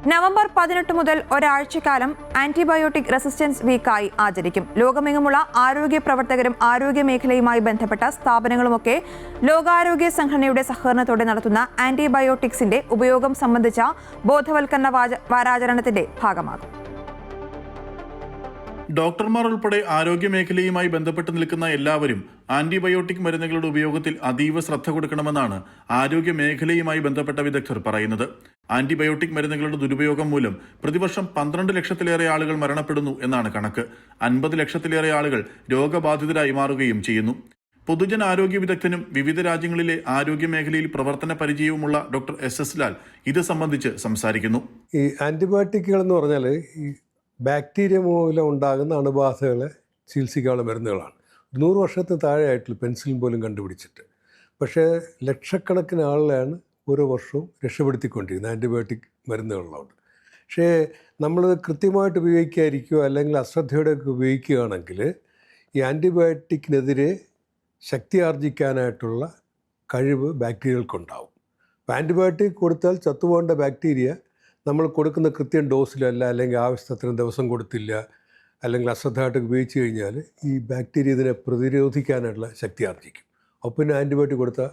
November 18 മുതൽ ഒരാഴ്ചക്കാലം antibiotic resistance വീക്കായി ആചരിക്കും. ലോകമെങ്ങുമുള്ള ആരോഗ്യ പ്രവർത്തകരും ആരോഗ്യ മേഖലയുമായി ബന്ധപ്പെട്ട സ്ഥാപനങ്ങളുമൊക്കെ ലോകാരോഗ്യ സംഘടനയുടെ സഹകരണത്തോടെ നടത്തുന്ന ആന്റിബയോട്ടിക്സിന്റെ ഉപയോഗം സംബന്ധിച്ച ബോധവൽക്കരണ വാരാചരണത്തിന്റെ ഭാഗമാകും. ഡോക്ടർമാർ ഉൾപ്പെടെ ആരോഗ്യ മേഖലയുമായി ബന്ധപ്പെട്ട് നിൽക്കുന്ന എല്ലാവരും ആന്റിബയോട്ടിക് മരുന്നുകളുടെ ഉപയോഗത്തിൽ അതീവ ശ്രദ്ധ കൊടുക്കണമെന്നാണ് ആരോഗ്യ മേഖലയുമായി ബന്ധപ്പെട്ട വിദഗ്ധർ പറയുന്നത്. ആന്റിബയോട്ടിക് മരുന്നുകളുടെ ദുരുപയോഗം മൂലം പ്രതിവർഷം 12 ലക്ഷത്തിലേറെ ആളുകൾ മരണപ്പെടുന്നു എന്നാണ് കണക്ക്. 50 ലക്ഷത്തിലേറെ ആളുകൾ രോഗബാധിതരായി മാറുകയും ചെയ്യുന്നു. പൊതുജന ആരോഗ്യ വിദഗ്ധനും വിവിധ രാജ്യങ്ങളിലെ ആരോഗ്യ മേഖലയിൽ പ്രവർത്തന പരിചയവുമുള്ള ഡോക്ടർ SS ലാൽ ഇത് സംബന്ധിച്ച് സംസാരിക്കുന്നു. ഈ ആന്റിബയോട്ടിക്കുകൾ എന്ന് പറഞ്ഞാൽ ഈ ബാക്ടീരിയ മൂലം ഉണ്ടാകുന്ന അണുബാധകളെ ചികിത്സിക്കാനുള്ള മരുന്നുകളാണ്. 100 വർഷത്തിന് താഴെയായിട്ടുള്ള പെൻസിലിൻ പോലും കണ്ടുപിടിച്ചിട്ട്. പക്ഷേ ലക്ഷക്കണക്കിന് ആളുകളെയാണ് ഓരോ വർഷവും രക്ഷപ്പെടുത്തിക്കൊണ്ടിരിക്കുന്നത് ആൻറ്റിബയോട്ടിക് മരുന്നുകളിലോട്ട്. പക്ഷേ നമ്മൾ കൃത്യമായിട്ട് ഉപയോഗിക്കാതിരിക്കുകയോ അല്ലെങ്കിൽ അശ്രദ്ധയോടെയൊക്കെ ഉപയോഗിക്കുകയാണെങ്കിൽ ഈ ആൻറ്റിബയോട്ടിക്കിനെതിരെ ശക്തി ആർജിക്കാനായിട്ടുള്ള കഴിവ് ബാക്ടീരിയകൾക്കുണ്ടാവും. അപ്പോൾ ആൻറ്റിബയോട്ടിക് കൊടുത്താൽ ചത്തുപോകേണ്ട ബാക്ടീരിയ നമ്മൾ കൊടുക്കുന്ന കൃത്യം ഡോസിലല്ല, അല്ലെങ്കിൽ ആവശ്യത്തിന് ദിവസം കൊടുത്തില്ല, അല്ലെങ്കിൽ അശ്രദ്ധമായിട്ട് ഉപയോഗിച്ച് കഴിഞ്ഞാൽ ഈ ബാക്ടീരിയ ഇതിനെ പ്രതിരോധിക്കാനുള്ള ശക്തി ആർജിക്കും. അപ്പോൾ പിന്നെ ആൻറ്റിബയോട്ടിക് കൊടുത്താൽ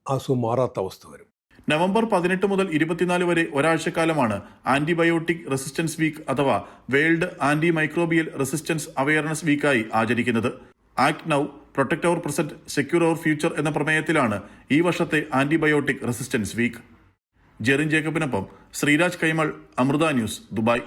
അസുഖം മാറാത്ത അവസ്ഥ വരും. നവംബർ 18 മുതൽ 24 വരെ ഒരാഴ്ചക്കാലമാണ് ആന്റിബയോട്ടിക് റെസിസ്റ്റൻസ് വീക്ക് അഥവാ world antimicrobial resistance awareness വീക്കായി ആചരിക്കുന്നത്. Act now, protect our present, secure our future എന്ന പ്രമേയത്തിലാണ് ഈ വർഷത്തെ ആന്റിബയോട്ടിക് റെസിസ്റ്റൻസ് വീക്ക്. ജെറിൻ ജേക്കബിനൊപ്പം ശ്രീരാജ് കൈമൾ, അമൃത ന്യൂസ്, ദുബായ്.